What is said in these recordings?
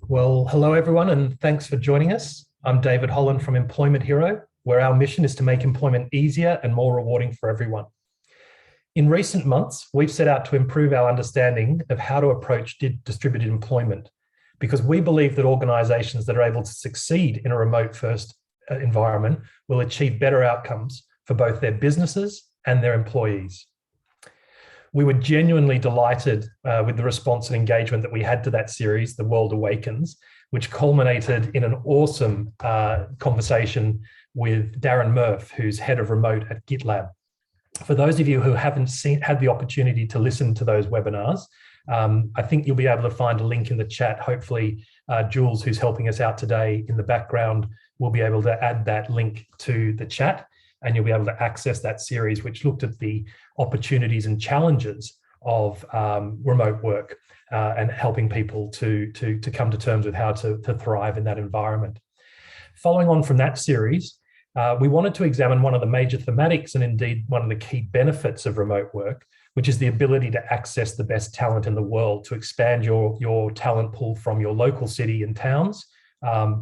Well, hello everyone, and thanks for joining us. I'm David Holland from Employment Hero, where our mission is to make employment easier and more rewarding for everyone. In recent months, we've set out to improve our understanding of how to approach distributed employment, because we believe that organisations that are able to succeed in a remote-first environment will achieve better outcomes for both their businesses and their employees. We were genuinely delighted with the response and engagement that we had to that series, The World Awakens, which culminated in an awesome conversation with Darren Murph, who's head of remote at GitLab. For those of you who haven't had the opportunity to listen to those webinars, I think you'll be able to find a link in the chat. Hopefully, Jules, who's helping us out today in the background, will be able to add that link to the chat, and you'll be able to access that series, which looked at the opportunities and challenges of remote work and helping people to come to terms with how to thrive in that environment. Following on from that series, we wanted to examine one of the major thematics and indeed one of the key benefits of remote work, which is the ability to access the best talent in the world, to expand your talent pool from your local city and towns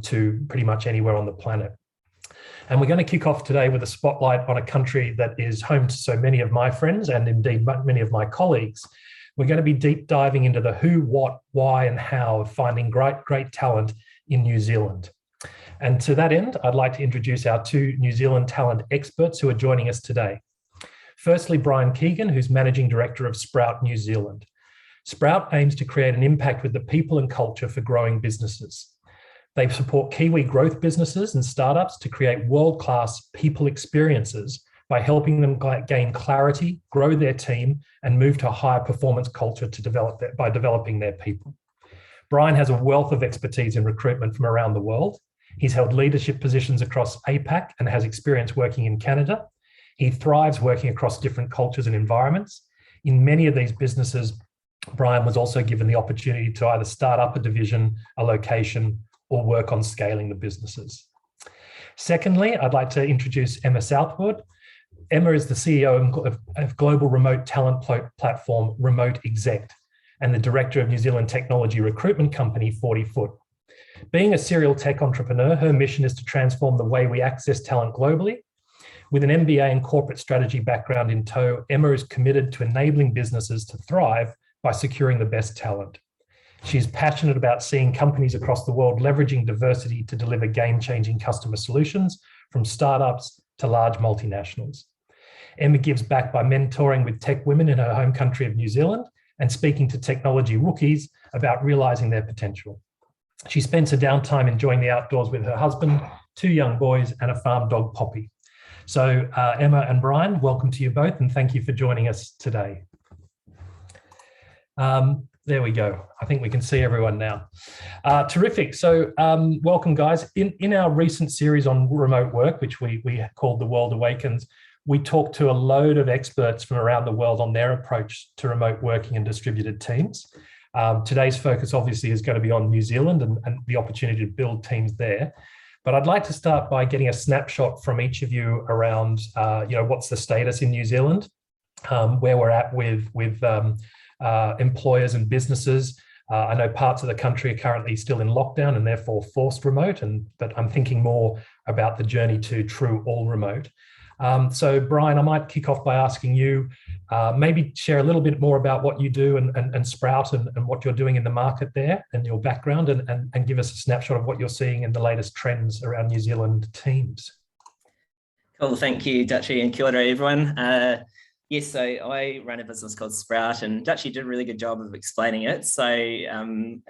to pretty much anywhere on the planet. And we're going to kick off today with a spotlight on a country that is home to so many of my friends and indeed many of my colleagues. We're going to be deep diving into the who, what, why, and how of finding great talent in New Zealand. And to that end, I'd like to introduce our two New Zealand talent experts who are joining us today. Firstly, Brian Keegan, who's Managing Director of Sprout New Zealand. Sprout aims to create an impact with the people and culture for growing businesses. They support Kiwi growth businesses and startups to create world-class people experiences by helping them gain clarity, grow their team, and move to a higher performance culture by developing their people. Brian has a wealth of expertise in recruitment from around the world. He's held leadership positions across APAC and has experience working in Canada. He thrives working across different cultures and environments. In many of these businesses, Brian was also given the opportunity to either start up a division, a location, or work on scaling the businesses. Secondly, I'd like to introduce Emma Southwood. Emma is the CEO of global remote talent platform Remote Exec and the director of New Zealand technology recruitment company 40 Foot. Being a serial tech entrepreneur, her mission is to transform the way we access talent globally. With an MBA and corporate strategy background in tow, Emma is committed to enabling businesses to thrive by securing the best talent. She's passionate about seeing companies across the world leveraging diversity to deliver game-changing customer solutions, from startups to large multinationals. Emma gives back by mentoring with tech women in her home country of New Zealand and speaking to technology rookies about realizing their potential. She spends her downtime enjoying the outdoors with her husband, two young boys, and a farm dog, Poppy. So Emma and Brian, welcome to you both, and thank you for joining us today. There we go. I think we can see everyone now. Terrific. So welcome, guys. In our recent series on remote work, which we called The World Awakens, we talked to a load of experts from around the world on their approach to remote working and distributed teams. Today's focus obviously is going to be on New Zealand and the opportunity to build teams there. But I'd like to start by getting a snapshot from each of you around, what's the status in New Zealand, where we're at with employers and businesses. I know parts of the country are currently still in lockdown and therefore forced remote, but I'm thinking more about the journey to true all remote. So Brian, I might kick off by asking you, maybe share a little bit more about what you do and Sprout and what you're doing in the market there and your background and give us a snapshot of what you're seeing in the latest trends around New Zealand teams. Cool, thank you, Dutchy, and kia ora, everyone. Yes, so I run a business called Sprout, and Dutchy did a really good job of explaining it. So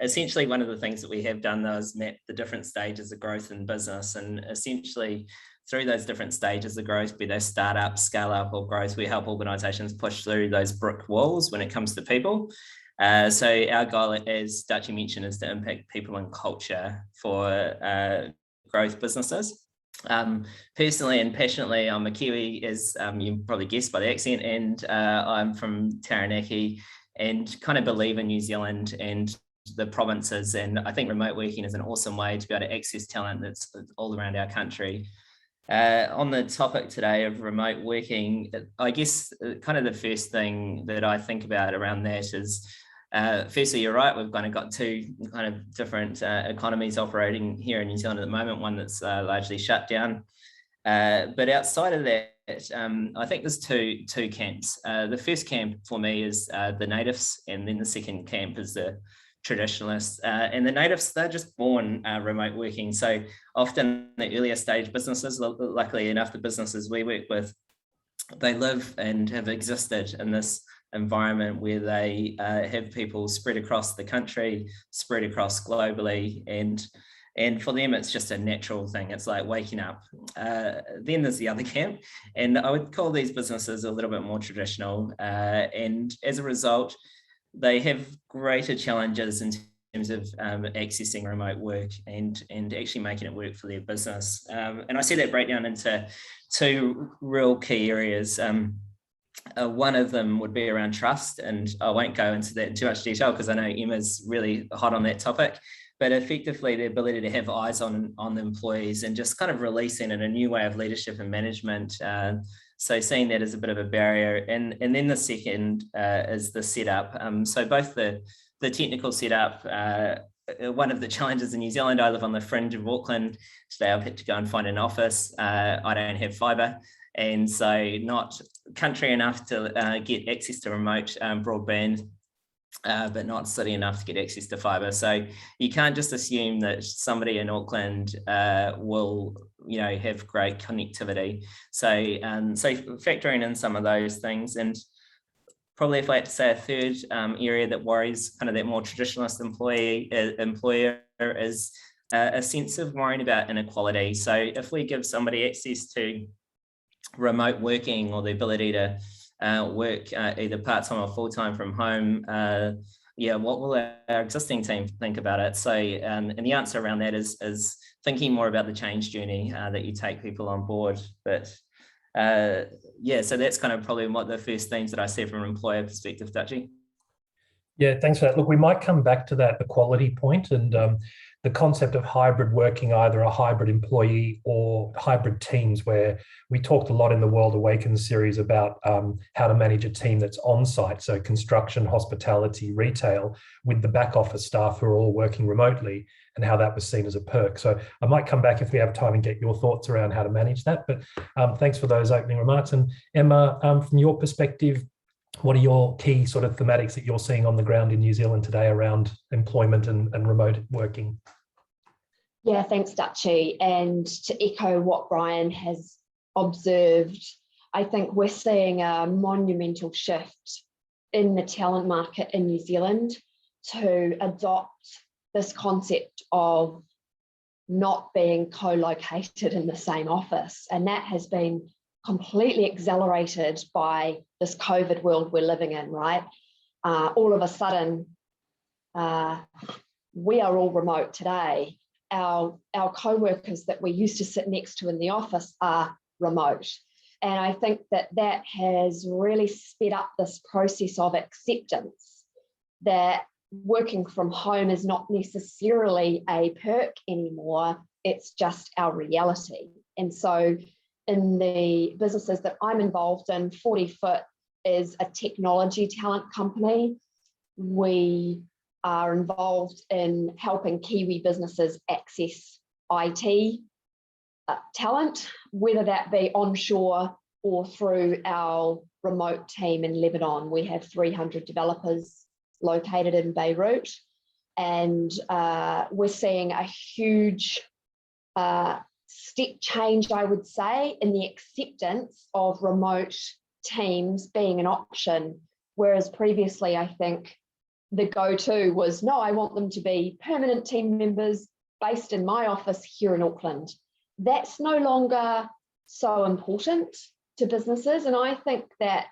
essentially one of the things that we have done though is map the different stages of growth in business, and essentially through those different stages of growth, be they startup, scale up or growth, we help organisations push through those brick walls when it comes to people. So our goal, as Dutchy mentioned, is to impact people and culture for growth businesses. Personally and passionately, I'm a Kiwi, as you probably guessed by the accent, and I'm from Taranaki and kind of believe in New Zealand and the provinces, and I think remote working is an awesome way to be able to access talent that's all around our country. On the topic today of remote working, I guess kind of the first thing that I think about around that is Firstly, you're right, we've kind of got two kind of different economies operating here in New Zealand at the moment, one that's largely shut down. But outside of that, I think there's two camps. The first camp for me is the natives, and then the second camp is the traditionalists. And the natives, they're just born remote working. So often the earlier stage businesses, luckily enough, the businesses we work with, they live and have existed in this environment where they have people spread across the country, spread across globally, and for them, it's just a natural thing. It's like waking up. Then there's the other camp, and I would call these businesses a little bit more traditional. And as a result, they have greater challenges in terms of accessing remote work and actually making it work for their business. And I see that breakdown into two real key areas. One of them would be around trust, and I won't go into that in too much detail because I know Emma's really hot on that topic. But effectively, the ability to have eyes on the employees and just kind of releasing in a new way of leadership and management. So seeing that as a bit of a barrier. And then the second is the setup. So both the technical setup, one of the challenges in New Zealand, I live on the fringe of Auckland. Today I've had to go and find an office. I don't have fibre. And so not country enough to get access to remote broadband. But not city enough to get access to fibre. So you can't just assume that somebody in Auckland will, have great connectivity. So, so factoring in some of those things, and probably if I had to say a third area that worries kind of that more traditionalist employer is a sense of worrying about inequality. So if we give somebody access to remote working or the ability to work either part-time or full-time from home, what will our existing team think about it? So, and the answer around that is thinking more about the change journey that you take people on board. But so that's kind of probably what the first themes that I see from an employer perspective, Dutchie. Yeah, thanks for that. Look, we might come back to that equality point and the concept of hybrid working, either a hybrid employee or hybrid teams, where we talked a lot in the World Awakens series about how to manage a team that's on site. So construction, hospitality, retail, with the back office staff who are all working remotely, and how that was seen as a perk. So I might come back if we have time and get your thoughts around how to manage that. But thanks for those opening remarks. And Emma, from your perspective, what are your key sort of thematics that you're seeing on the ground in New Zealand today around employment and remote working? Yeah, thanks, Dutchie. And to echo what Brian has observed, I think we're seeing a monumental shift in the talent market in New Zealand to adopt this concept of not being co-located in the same office. And that has been completely accelerated by this COVID world we're living in, right? All of a sudden, we are all remote today. Our co-workers that we used to sit next to in the office are remote. And I think that has really sped up this process of acceptance that working from home is not necessarily a perk anymore, it's just our reality. And so in the businesses that I'm involved in, 40 Foot is a technology talent company. We are involved in helping Kiwi businesses access IT talent, whether that be onshore or through our remote team in Lebanon. We have 300 developers located in Beirut, and we're seeing a huge step change, I would say, in the acceptance of remote teams being an option, whereas previously I think the go-to was, no, I want them to be permanent team members based in my office here in Auckland. That's no longer so important to businesses. And I think that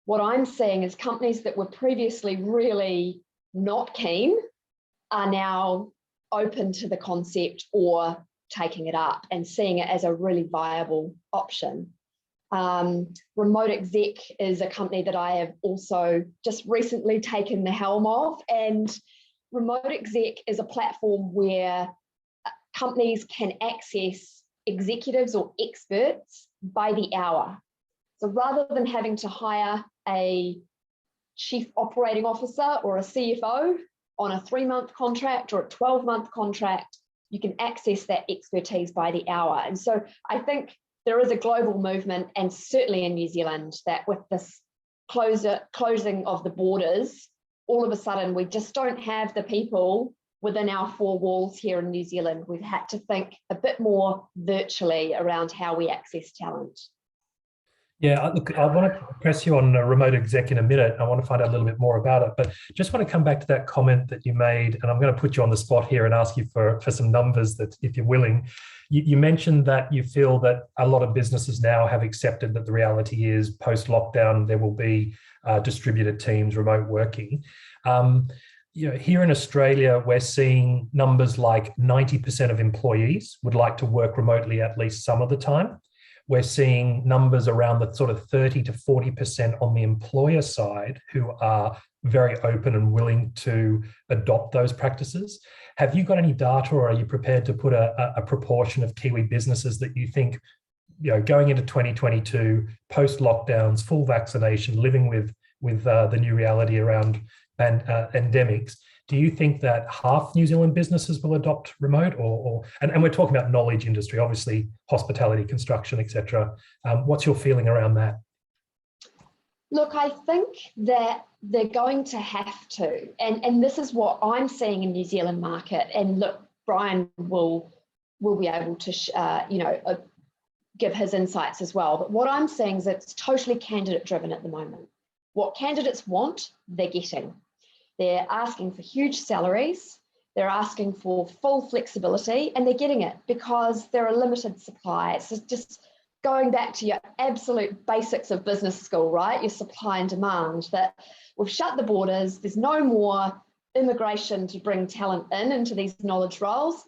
what I'm seeing is companies that were previously really not keen are now open to the concept or taking it up and seeing it as a really viable option. Remote Exec is a company that I have also just recently taken the helm of, and Remote Exec is a platform where companies can access executives or experts by the hour. So rather than having to hire a chief operating officer or a CFO on a 3-month contract or a 12-month contract, you can access that expertise by the hour. And so I think there is a global movement, and certainly in New Zealand, that with this closing of the borders, all of a sudden we just don't have the people within our 4 walls here in New Zealand. We've had to think a bit more virtually around how we access talent. Yeah, look, I want to press you on a remote exec in a minute. I want to find out a little bit more about it, but just want to come back to that comment that you made, and I'm going to put you on the spot here and ask you for some numbers, that if you're willing. You mentioned that you feel that a lot of businesses now have accepted that the reality is post-lockdown there will be distributed teams, remote working. Here in Australia, we're seeing numbers like 90% of employees would like to work remotely at least some of the time. We're seeing numbers around the sort of 30 to 40% on the employer side who are very open and willing to adopt those practices. Have you got any data, or are you prepared to put a proportion of Kiwi businesses that you think, going into 2022, post lockdowns, full vaccination, living with the new reality around endemics, do you think that half New Zealand businesses will adopt remote, and we're talking about knowledge industry, obviously hospitality, construction, etc. What's your feeling around that? Look, I think that they're going to have to, and this is what I'm seeing in New Zealand market. And look, Brian will be able to give his insights as well. But what I'm seeing is it's totally candidate driven at the moment. What candidates want, they're getting. They're asking for huge salaries, they're asking for full flexibility, and they're getting it because there are limited supply. So just going back to your absolute basics of business school, right? Your supply and demand, that we've shut the borders, there's no more immigration to bring talent into these knowledge roles.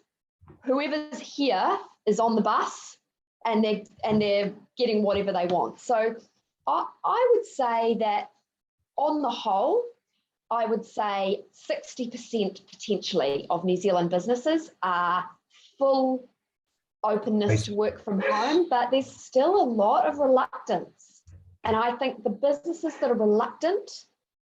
Whoever's here is on the bus and they're getting whatever they want. So I would say that on the whole, I would say 60% potentially of New Zealand businesses are full openness to work from home, but there's still a lot of reluctance. And I think the businesses that are reluctant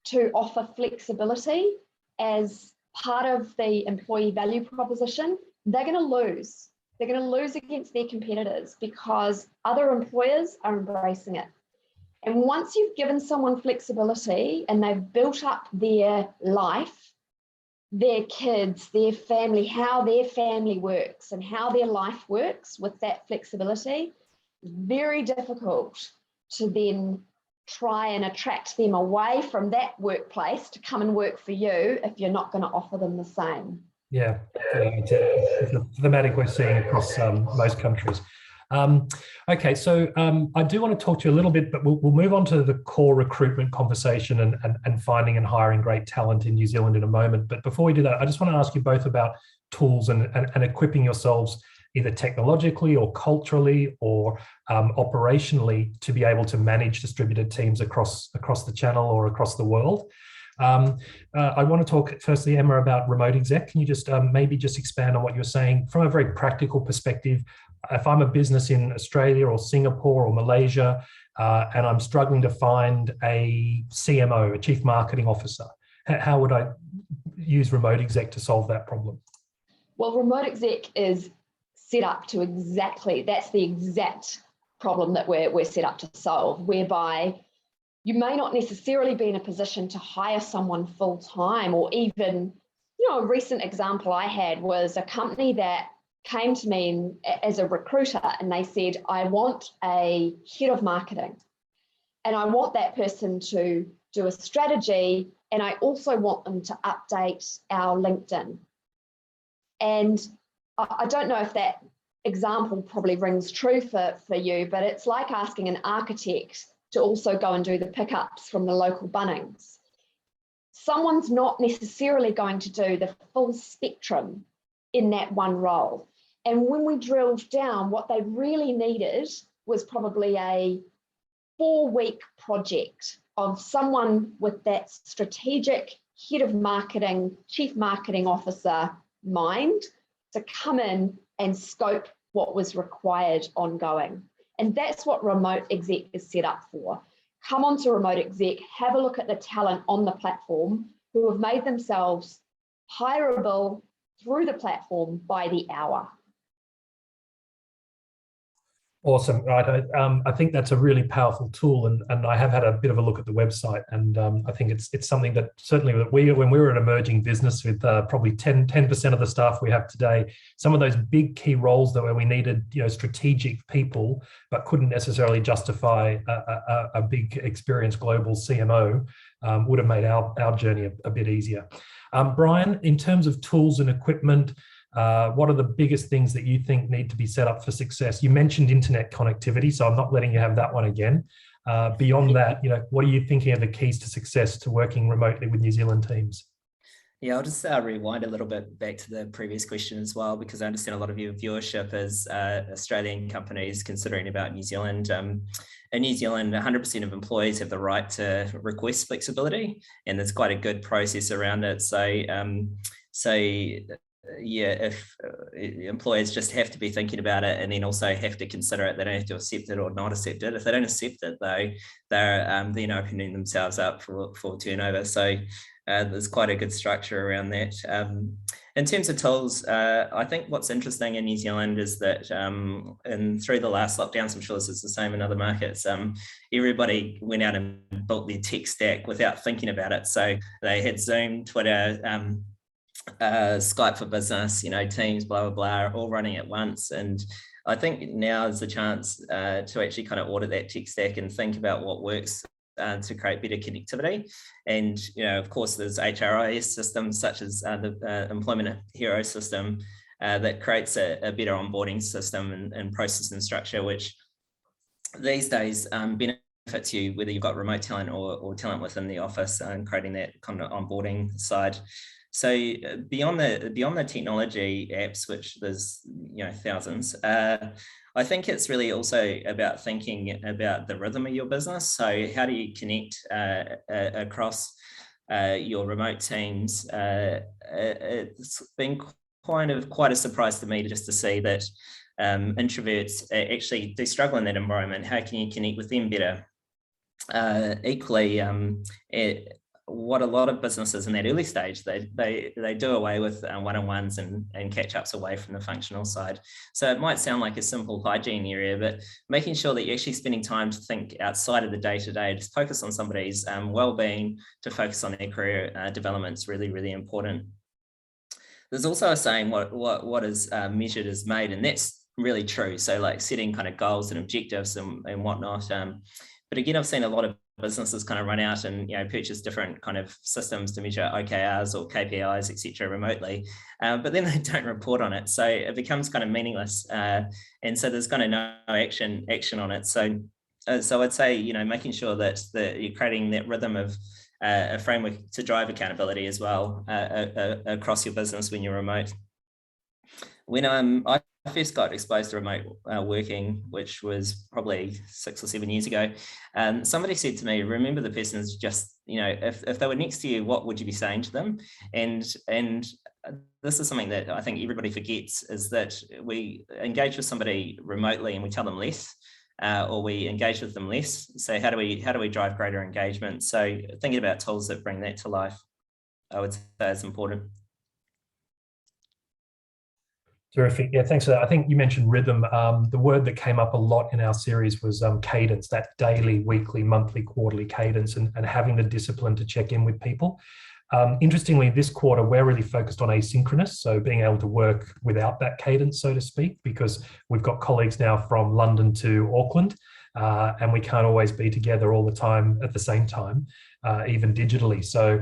to offer flexibility as part of the employee value proposition, they're going to lose. They're going to lose against their competitors because other employers are embracing it. And once you've given someone flexibility and they've built up their life, their kids, their family, how their family works and how their life works with that flexibility, very difficult to then try and attract them away from that workplace to come and work for you if you're not going to offer them the same. Yeah, it's a thematic we're seeing across most countries. Okay, so I do want to talk to you a little bit, but we'll move on to the core recruitment conversation and finding and hiring great talent in New Zealand in a moment. But before we do that, I just want to ask you both about tools and equipping yourselves either technologically or culturally or operationally to be able to manage distributed teams across the channel or across the world. I want to talk firstly, Emma, about remote exec. Can you just maybe just expand on what you're saying from a very practical perspective? If I'm a business in Australia or Singapore or Malaysia, and I'm struggling to find a CMO, a chief marketing officer, how would I use remote exec to solve that problem? Well, remote exec is set up to that's the exact problem that we're set up to solve, whereby you may not necessarily be in a position to hire someone full time, or even, a recent example I had was a company that came to me as a recruiter and they said, I want a head of marketing and I want that person to do a strategy, and I also want them to update our LinkedIn. And I don't know if that example probably rings true for you, but it's like asking an architect to also go and do the pickups from the local Bunnings. Someone's not necessarily going to do the full spectrum in that one role. And when we drilled down, what they really needed was probably a 4-week project of someone with that strategic head of marketing, chief marketing officer mind to come in and scope what was required ongoing. And that's what remote exec is set up for. come onto Remote Exec, have a look at the talent on the platform who have made themselves hireable through the platform by the hour. Awesome. Right. I think that's a really powerful tool, and I have had a bit of a look at the website, and I think it's something that certainly that when we were an emerging business with probably 10% of the staff we have today, some of those big key roles that where we needed strategic people but couldn't necessarily justify a big experienced global CMO would have made our journey a bit easier. Brian, in terms of tools and equipment, what are the biggest things that you think need to be set up for success? You mentioned internet connectivity, so I'm not letting you have that one again. Beyond that, what are you thinking are the keys to success to working remotely with New Zealand teams? Yeah, I'll just rewind a little bit back to the previous question as well, because I understand a lot of your viewership is Australian companies considering about New Zealand. In New Zealand, 100% of employees have the right to request flexibility, and there's quite a good process around it. Yeah, if employers just have to be thinking about it and then also have to consider it, they don't have to accept it or not accept it. If they don't accept it, though, they're then opening themselves up for turnover. So there's quite a good structure around that. In terms of tools, I think what's interesting in New Zealand is that and through the last lockdowns, I'm sure this is the same in other markets, everybody went out and built their tech stack without thinking about it. So they had Zoom, Twitter, Skype for Business, Teams, blah, blah, blah, all running at once. And I think now is the chance to actually kind of audit that tech stack and think about what works to create better connectivity. And, of course, there's HRIS systems such as the Employment Hero system that creates a better onboarding system and process and structure, which these days benefits you whether you've got remote talent or talent within the office, and creating that kind of onboarding side. So beyond the technology apps, which there's thousands, I think it's really also about thinking about the rhythm of your business. So how do you connect across your remote teams? It's been quite a surprise to me just to see that introverts actually do struggle in that environment. How can you connect with them better? Equally, what a lot of businesses in that early stage, they do away with one-on-ones and catch-ups away from the functional side. So it might sound like a simple hygiene area, but making sure that you're actually spending time to think outside of the day-to-day, just focus on somebody's well-being, to focus on their career development is really, really important. There's also a saying, what is measured is made, and that's really true. So like setting kind of goals and objectives and whatnot. But again, I've seen a lot of businesses kind of run out and purchase different kind of systems to measure OKRs or KPIs, etc., remotely, but then they don't report on it, so it becomes kind of meaningless, and so there's kind of no action on it. So I'd say making sure that you're creating that rhythm of a framework to drive accountability as well across your business when you're remote. When I first got exposed to remote working, which was probably 6 or 7 years ago, somebody said to me, remember the person's just, if they were next to you, what would you be saying to them? And this is something that I think everybody forgets, is that we engage with somebody remotely and we tell them less, or we engage with them less. So how do we drive greater engagement? So thinking about tools that bring that to life, I would say is important. Terrific. Yeah, thanks for that. I think you mentioned rhythm. The word that came up a lot in our series was cadence, that daily, weekly, monthly, quarterly cadence, and having the discipline to check in with people. Interestingly, this quarter, we're really focused on asynchronous, so being able to work without that cadence, so to speak, because we've got colleagues now from London to Auckland, and we can't always be together all the time at the same time, even digitally. So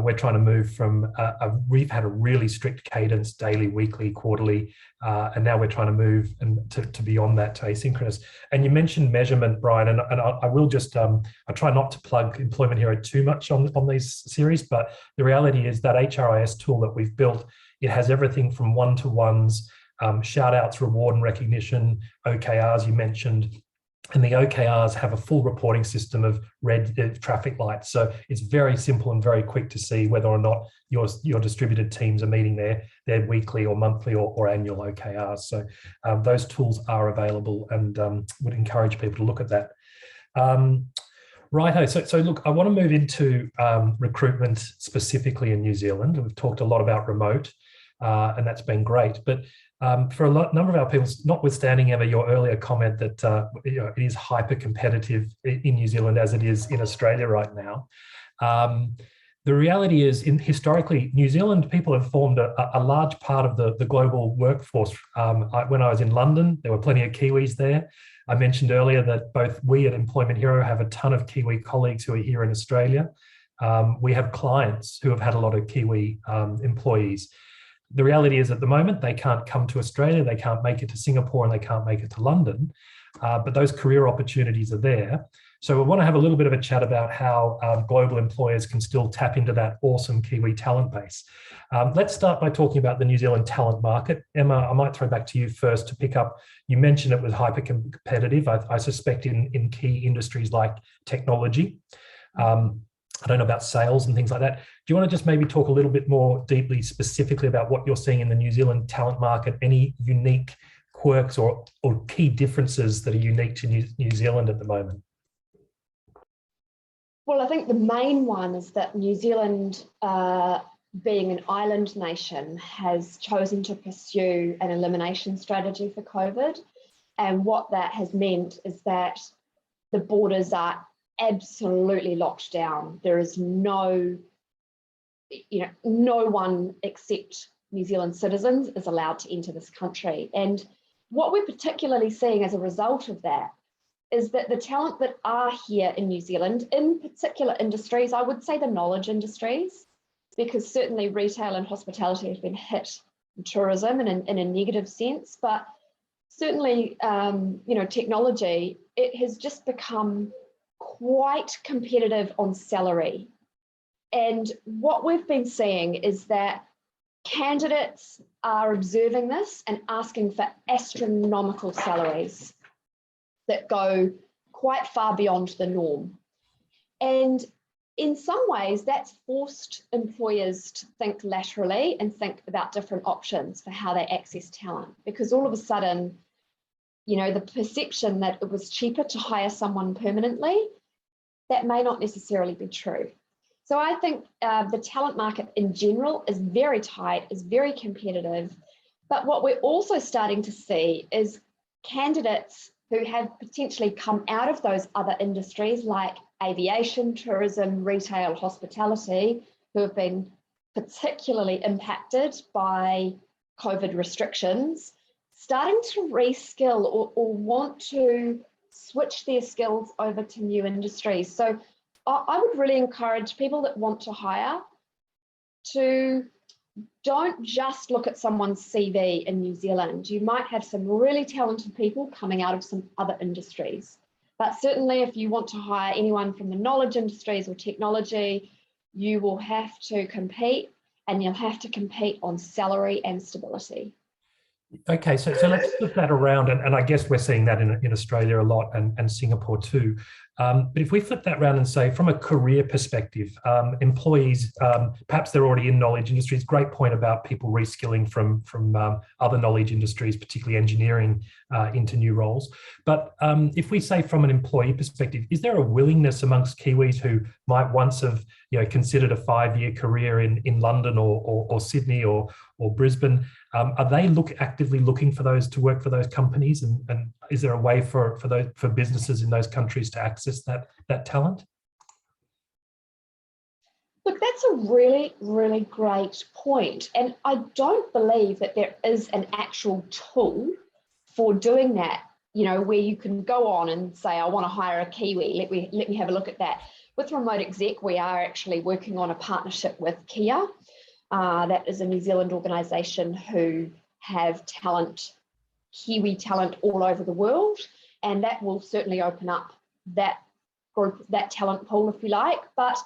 we're trying to move from, we've had a really strict cadence, daily, weekly, quarterly, and now we're trying to move to beyond that to asynchronous. And you mentioned measurement, Brian, and I will just, I try not to plug Employment Hero too much on these series, but the reality is that HRIS tool that we've built, it has everything from one-to-ones, shout outs, reward and recognition, OKRs you mentioned, and the OKRs have a full reporting system of red traffic lights. So it's very simple and very quick to see whether or not your distributed teams are meeting their weekly or monthly or annual OKRs. So those tools are available, and would encourage people to look at that. Righto. So look, I want to move into recruitment specifically in New Zealand. We've talked a lot about remote, and that's been great. But for a number of our people, notwithstanding, Emma, your earlier comment that it is hyper competitive in New Zealand as it is in Australia right now. The reality is, historically, New Zealand people have formed a large part of the global workforce. When I was in London, there were plenty of Kiwis there. I mentioned earlier that both we at Employment Hero have a ton of Kiwi colleagues who are here in Australia. We have clients who have had a lot of Kiwi employees. The reality is, at the moment, they can't come to Australia, they can't make it to Singapore, and they can't make it to London. But those career opportunities are there. So we want to have a little bit of a chat about how global employers can still tap into that awesome Kiwi talent base. Let's start by talking about the New Zealand talent market. Emma, I might throw back to you first to pick up. You mentioned it was hyper competitive. I suspect in key industries like technology. I don't know about sales and things like that. Do you want to just maybe talk a little bit more deeply, specifically about what you're seeing in the New Zealand talent market, any unique quirks or key differences that are unique to New Zealand at the moment? Well, I think the main one is that New Zealand, being an island nation, has chosen to pursue an elimination strategy for COVID. And what that has meant is that the borders are absolutely locked down. There is no one except New Zealand citizens is allowed to enter this country. And what we're particularly seeing as a result of that is that the talent that are here in New Zealand, in particular industries, I would say the knowledge industries, because certainly retail and hospitality have been hit, tourism in a negative sense, but certainly, technology, it has just become quite competitive on salary. And what we've been seeing is that candidates are observing this and asking for astronomical salaries that go quite far beyond the norm. And in some ways, that's forced employers to think laterally and think about different options for how they access talent, because all of a sudden, the perception that it was cheaper to hire someone permanently, that may not necessarily be true. So I think the talent market in general is very tight, is very competitive. But what we're also starting to see is candidates who have potentially come out of those other industries like aviation, tourism, retail, hospitality, who have been particularly impacted by COVID restrictions, starting to reskill or want to switch their skills over to new industries. So I would really encourage people that want to hire to don't just look at someone's CV in New Zealand. You might have some really talented people coming out of some other industries. But certainly if you want to hire anyone from the knowledge industries or technology, you will have to compete, and you'll have to compete on salary and stability. Okay, so let's flip that around, and I guess we're seeing that in Australia a lot and Singapore too. But if we flip that around and say, from a career perspective, employees, perhaps they're already in knowledge industries. Great point about people reskilling from other knowledge industries, particularly engineering, into new roles. But if we say from an employee perspective, is there a willingness amongst Kiwis who might once have considered a 5-year career in London or Sydney or Brisbane? Are they actively looking for those to work for those companies, and is there a way for businesses in those countries to access that talent? Look, that's a really, really great point. And I don't believe that there is an actual tool for doing that, where you can go on and say, I want to hire a Kiwi, let me have a look at that. With Remote Exec, we are actually working on a partnership with Kia. That is a New Zealand organisation who have Kiwi talent all over the world, and that will certainly open up that group, that talent pool, if you like. But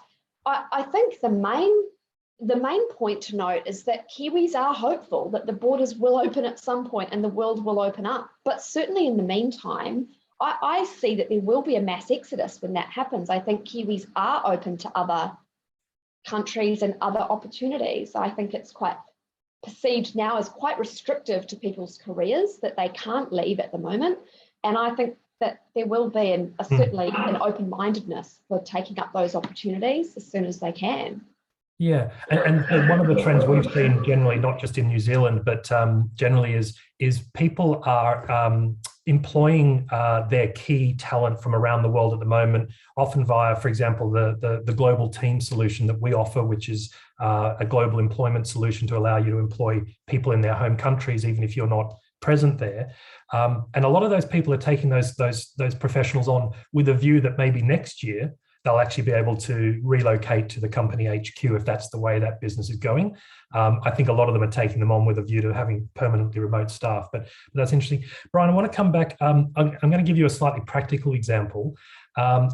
I think the main point to note is that Kiwis are hopeful that the borders will open at some point and the world will open up. But certainly in the meantime, I see that there will be a mass exodus when that happens. I think Kiwis are open to other countries and other opportunities. I think it's quite perceived now as quite restrictive to people's careers that they can't leave at the moment. And I think that there will be certainly an open-mindedness for taking up those opportunities as soon as they can. Yeah, and one of the trends we've seen generally, not just in New Zealand, but generally is people are employing their key talent from around the world at the moment, often via, for example, the global team solution that we offer, which is a global employment solution to allow you to employ people in their home countries, even if you're not present there. And a lot of those people are taking those professionals on with a view that maybe next year they'll actually be able to relocate to the company HQ if that's the way that business is going. I think a lot of them are taking them on with a view to having permanently remote staff, but that's interesting. Brian, I want to come back. I'm going to give you a slightly practical example.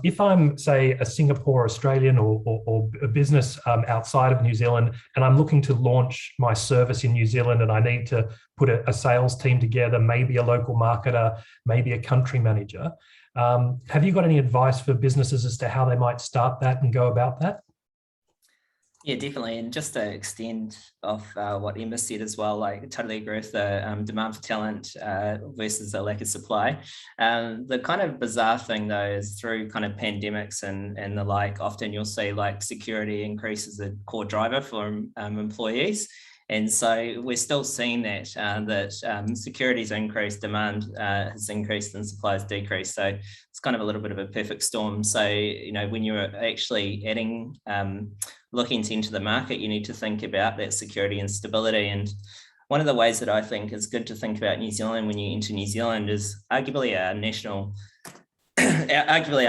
If I'm, say, a Singapore Australian or a business outside of New Zealand, and I'm looking to launch my service in New Zealand, and I need to put a sales team together, maybe a local marketer, maybe a country manager, have you got any advice for businesses as to how they might start that and go about that? Yeah, definitely. And just to extend off what Emma said as well, like I totally agree with the demand for talent versus the lack of supply. The kind of bizarre thing though is through kind of pandemics and the like, often you'll see like security increase as a core driver for employees. And so we're still seeing that security's increased, demand has increased and supply has decreased. So it's kind of a little bit of a perfect storm. So, you know, when you're actually adding, looking to enter the market, you need to think about that security and stability. And one of the ways that I think is good to think about New Zealand when you enter New Zealand is arguably our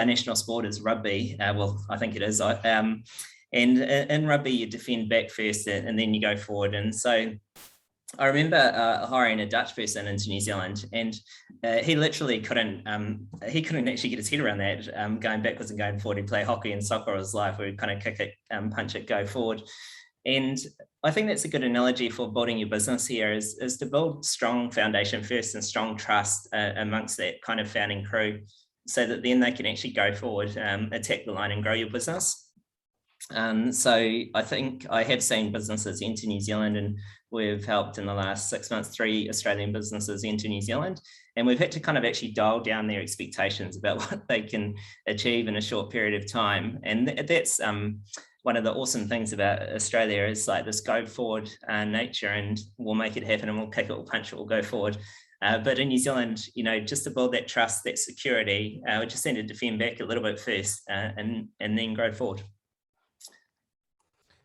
national sport is rugby. Well, I think it is. And in rugby, you defend back first and then you go forward. And so I remember hiring a Dutch person into New Zealand, and he literally couldn't actually get his head around that, going backwards and going forward. He'd play hockey and soccer all his life. We'd kind of kick it, punch it, go forward. And I think that's a good analogy for building your business here is to build strong foundation first and strong trust amongst that kind of founding crew, so that then they can actually go forward, attack the line and grow your business. So I think I have seen businesses enter New Zealand, and we've helped in the last 6 months, 3 Australian businesses enter New Zealand. And we've had to kind of actually dial down their expectations about what they can achieve in a short period of time. And that's one of the awesome things about Australia is like this go forward nature, and we'll make it happen and we'll kick it, we'll punch it, we'll go forward. But in New Zealand, you know, just to build that trust, that security, we just need to defend back a little bit first and then go forward.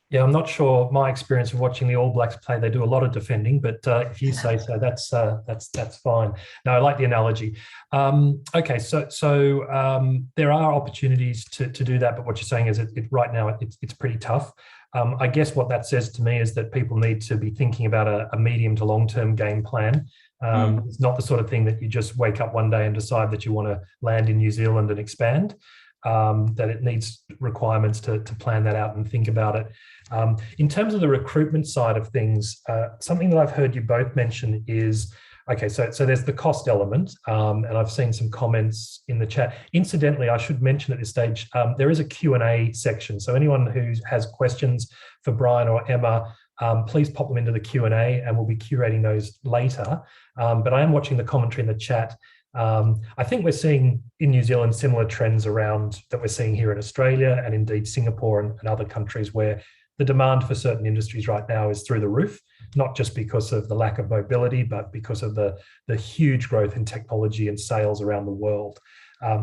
Yeah, I'm not sure. My experience of watching the All Blacks play, they do a lot of defending, but if you say so, that's fine. No, I like the analogy. Okay, so there are opportunities to do that, but what you're saying is right now it's pretty tough. I guess what that says to me is that people need to be thinking about a medium to long-term game plan. It's not the sort of thing that you just wake up one day and decide that you want to land in New Zealand and expand. That it needs requirements to plan that out and think about it. In terms of the recruitment side of things, something that I've heard you both mention is, okay, so there's the cost element, and I've seen some comments in the chat. Incidentally, I should mention at this stage, there is a Q&A section. So anyone who has questions for Brian or Emma, please pop them into the Q&A and we'll be curating those later. But I am watching the commentary in the chat. I think we're seeing in New Zealand similar trends around that we're seeing here in Australia and indeed Singapore and other countries, where the demand for certain industries right now is through the roof, not just because of the lack of mobility, but because of the huge growth in technology and sales around the world.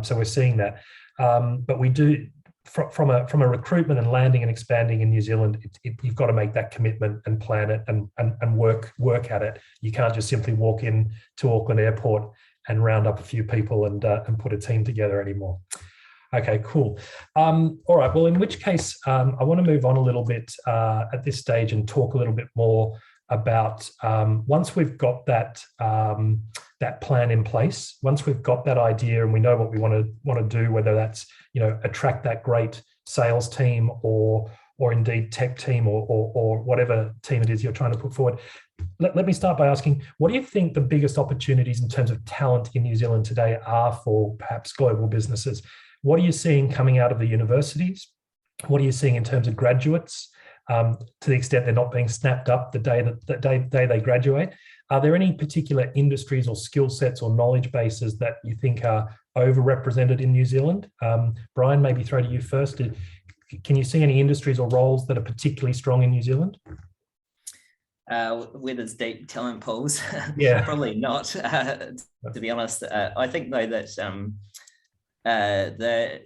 So we're seeing that. But we do, from a recruitment and landing and expanding in New Zealand, you've got to make that commitment and plan it and work at it. You can't just simply walk in to Auckland Airport and round up a few people and put a team together anymore. Okay, cool. All right, well, in which case, I want to move on a little bit at this stage and talk a little bit more about once we've got that plan in place, once we've got that idea and we know what we want to do, whether that's, you know, attract that great sales team or indeed tech team or whatever team it is you're trying to put forward. Let me start by asking, what do you think the biggest opportunities in terms of talent in New Zealand today are for perhaps global businesses? What are you seeing coming out of the universities? What are you seeing in terms of graduates? to the extent they're not being snapped up the day they graduate. Are there any particular industries or skill sets or knowledge bases that you think are overrepresented in New Zealand? Brian, maybe throw to you first. Can you see any industries or roles that are particularly strong in New Zealand? Where there's deep talent pools, yeah, probably not. To be honest, I think though that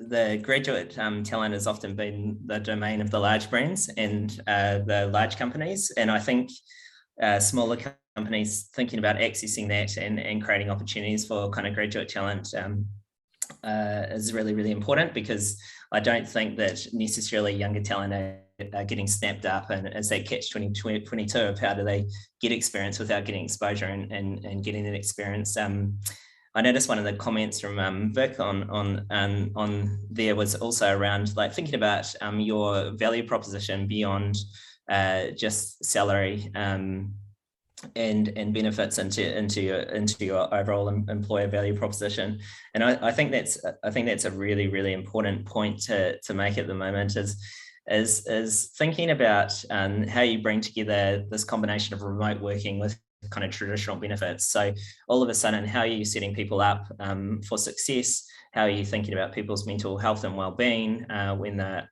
the graduate talent has often been the domain of the large brands and the large companies, and I think smaller companies thinking about accessing that and creating opportunities for kind of graduate talent is really, really important, because I don't think that necessarily younger talent are getting snapped up, and as they catch 22 of how do they get experience without getting exposure and getting that experience. I noticed one of the comments from Vic on there was also around like thinking about your value proposition beyond just salary and benefits into your overall employer value proposition. And I think that's a really, really important point to make at the moment, is thinking about how you bring together this combination of remote working with kind of traditional benefits. So all of a sudden, how are you setting people up for success? How are you thinking about people's mental health and well-being when they're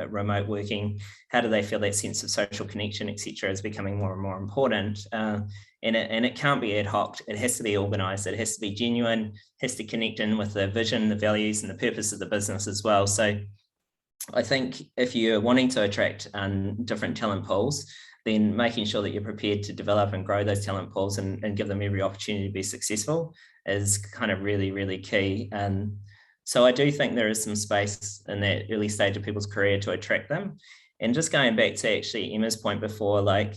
remote working? How do they feel that sense of social connection, etc., is becoming more and more important? And it can't be ad hoc. It has to be organised. It has to be genuine. Has to connect in with the vision, the values, and the purpose of the business as well. So I think if you're wanting to attract different talent pools, then making sure that you're prepared to develop and grow those talent pools and give them every opportunity to be successful is kind of really, really key. And so I do think there is some space in that early stage of people's career to attract them. And just going back to actually Emma's point before, like,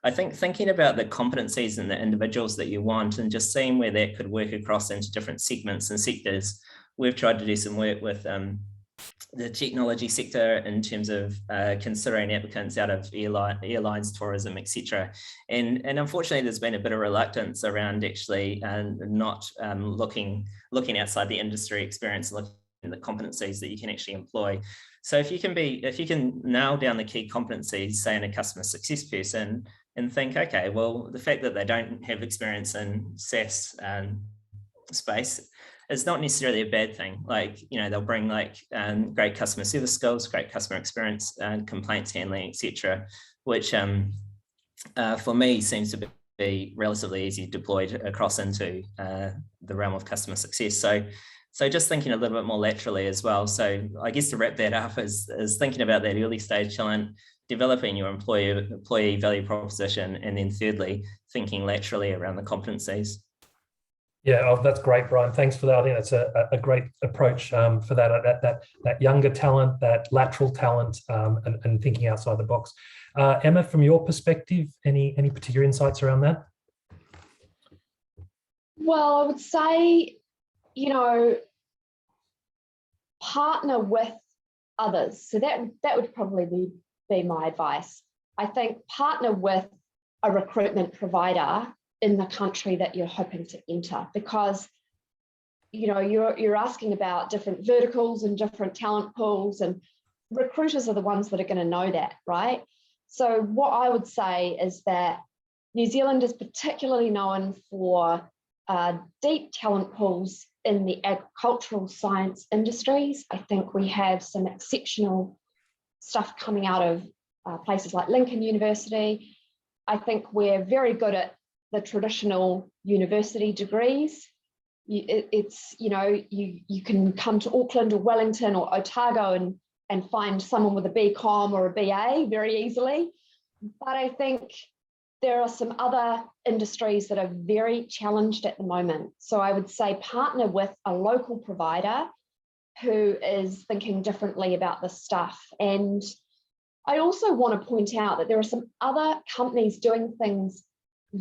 I think thinking about the competencies and the individuals that you want and just seeing where that could work across into different segments and sectors. We've tried to do some work with the technology sector in terms of considering applicants out of airlines, tourism, etc. And unfortunately, there's been a bit of reluctance around actually not looking outside the industry experience, looking at the competencies that you can actually employ. So if you can nail down the key competencies, say in a customer success person, and think, okay, well, the fact that they don't have experience in SaaS space is not necessarily a bad thing. Like, you know, they'll bring like great customer service skills, great customer experience, and complaints handling, etc., which for me seems to be relatively easy deployed across into the realm of customer success. So just thinking a little bit more laterally as well. So I guess to wrap that up is thinking about that early stage talent, developing your employee value proposition, and then thirdly, thinking laterally around the competencies. Yeah, that's great, Brian. Thanks for that. I think that's a great approach for that younger talent, that lateral talent, and thinking outside the box. Emma, from your perspective, any particular insights around that? Well, I would say, you know, partner with others. So that would probably be my advice. I think partner with a recruitment provider in the country that you're hoping to enter, because, you know, you're asking about different verticals and different talent pools, and recruiters are the ones that are going to know that, right? So what I would say is that New Zealand is particularly known for deep talent pools in the agricultural science industries. I think we have some exceptional stuff coming out of places like Lincoln University. I think we're very good at the traditional university degrees. You can come to Auckland or Wellington or Otago and find someone with a BCom or a BA very easily. But I think there are some other industries that are very challenged at the moment. So I would say partner with a local provider who is thinking differently about this stuff. And I also want to point out that there are some other companies doing things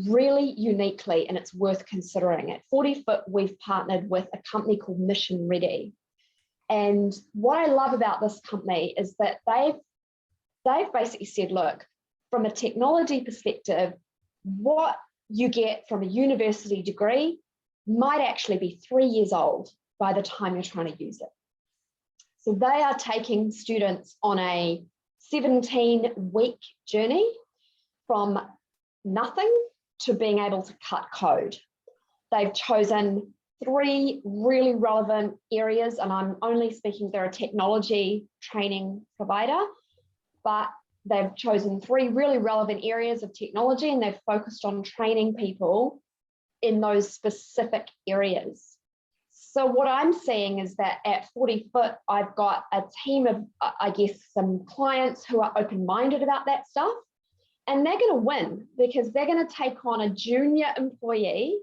really uniquely, and it's worth considering. At 40 Foot, we've partnered with a company called Mission Ready. And what I love about this company is that they've basically said, look, from a technology perspective, what you get from a university degree might actually be 3 years old by the time you're trying to use it. So they are taking students on a 17-week journey from nothing to being able to cut code. They've chosen 3 really relevant areas, and I'm only speaking, they're a technology training provider, but they've chosen 3 really relevant areas of technology, and they've focused on training people in those specific areas. So what I'm seeing is that at 40 Foot, I've got a team of, I guess, some clients who are open-minded about that stuff, and they're going to win because they're going to take on a junior employee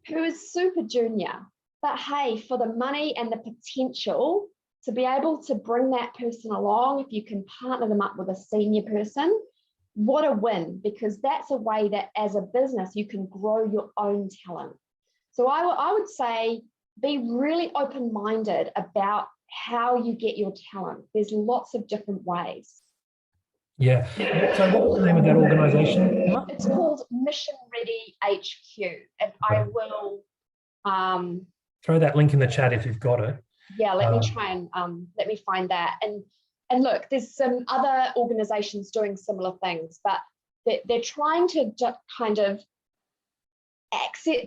who is super junior. But hey, for the money and the potential to be able to bring that person along, if you can partner them up with a senior person, what a win, because that's a way that as a business, you can grow your own talent. So I would say, be really open-minded about how you get your talent. There's lots of different ways. Yeah. So what was the name of that organisation, Emma? It's called Mission Ready HQ, and I will throw that link in the chat if you've got it. Yeah, let me try and let me find that. And look, there's some other organisations doing similar things, but they're trying to just kind of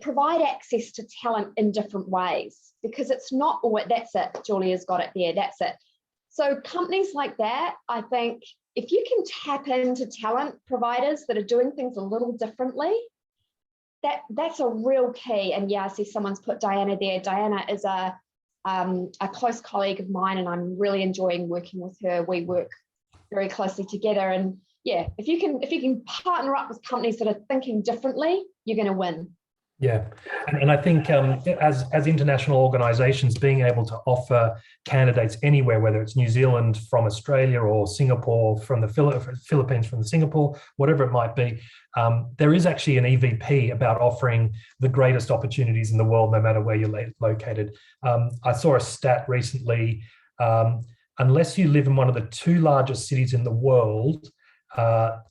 provide access to talent in different ways, because it's not always, that's it, Julia's got it there, that's it. So companies like that, I think if you can tap into talent providers that are doing things a little differently, that's a real key. And yeah, I see someone's put Diana there. Diana is a close colleague of mine, and I'm really enjoying working with her. We work very closely together, and yeah, if you can partner up with companies that are thinking differently, you're going to win. Yeah, and I think as international organisations, being able to offer candidates anywhere, whether it's New Zealand from Australia or Singapore from the Philippines from Singapore, whatever it might be, there is actually an EVP about offering the greatest opportunities in the world, no matter where you're located. I saw a stat recently, unless you live in one of the 2 largest cities in the world,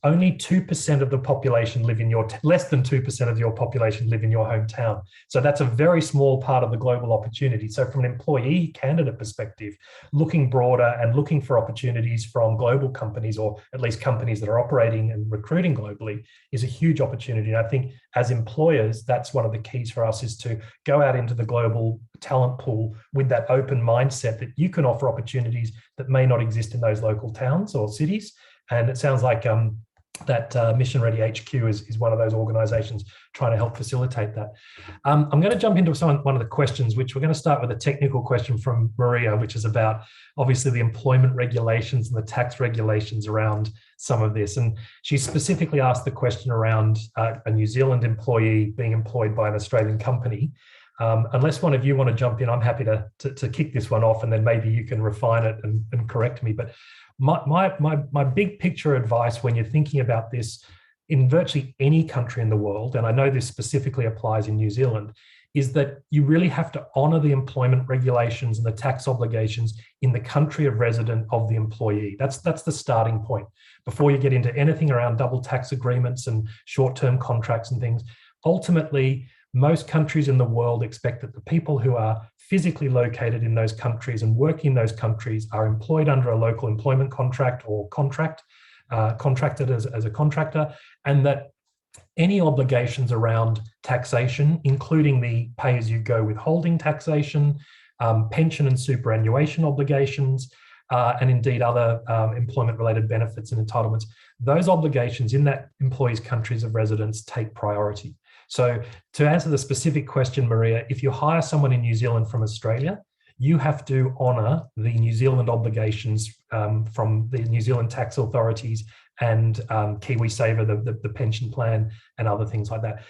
only 2% of the population live in less than 2% of your population live in your hometown. So that's a very small part of the global opportunity. So from an employee candidate perspective, looking broader and looking for opportunities from global companies, or at least companies that are operating and recruiting globally, is a huge opportunity. And I think as employers, that's one of the keys for us, is to go out into the global talent pool with that open mindset that you can offer opportunities that may not exist in those local towns or cities. And it sounds like that Mission Ready HQ is one of those organisations trying to help facilitate that. I'm going to jump into one of the questions, which we're going to start with a technical question from Maria, which is about obviously the employment regulations and the tax regulations around some of this. And she specifically asked the question around a New Zealand employee being employed by an Australian company. Unless one of you want to jump in, I'm happy to kick this one off, and then maybe you can refine it and correct me. But my big picture advice when you're thinking about this in virtually any country in the world, and I know this specifically applies in New Zealand, is that you really have to honour the employment regulations and the tax obligations in the country of residence of the employee. That's the starting point before you get into anything around double tax agreements and short-term contracts and things. Ultimately, most countries in the world expect that the people who are physically located in those countries and working in those countries are employed under a local employment contract or contracted as a contractor, and that any obligations around taxation, including the pay-as-you-go withholding taxation, pension and superannuation obligations, and indeed other employment-related benefits and entitlements, those obligations in that employee's countries of residence take priority. So to answer the specific question, Maria, if you hire someone in New Zealand from Australia, you have to honour the New Zealand obligations from the New Zealand tax authorities and KiwiSaver, the pension plan, and other things like that.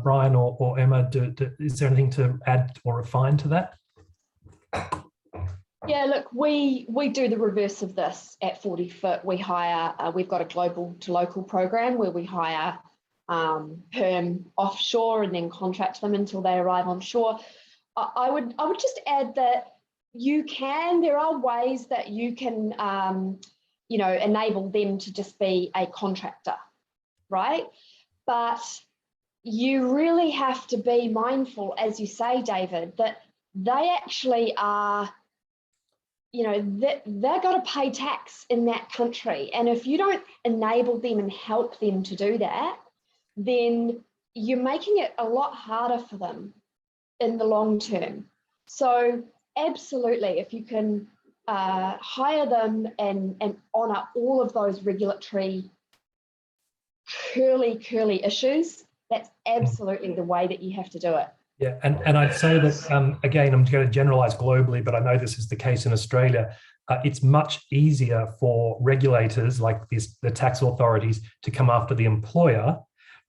Brian or Emma, is there anything to add or refine to that? Yeah, look, we do the reverse of this at 40 Foot. We hire, we've got a global to local program where we hire perm offshore and then contract them until they arrive on shore. I would just add that there are ways that you can, enable them to just be a contractor, right? But you really have to be mindful, as you say, David, that they actually are they're got to pay tax in that country. And if you don't enable them and help them to do that, then you're making it a lot harder for them in the long term. So absolutely, if you can hire them and honour all of those regulatory curly issues, that's absolutely the way that you have to do it. Yeah, and I'd say that, again, I'm going to generalise globally, but I know this is the case in Australia. It's much easier for regulators like the tax authorities to come after the employer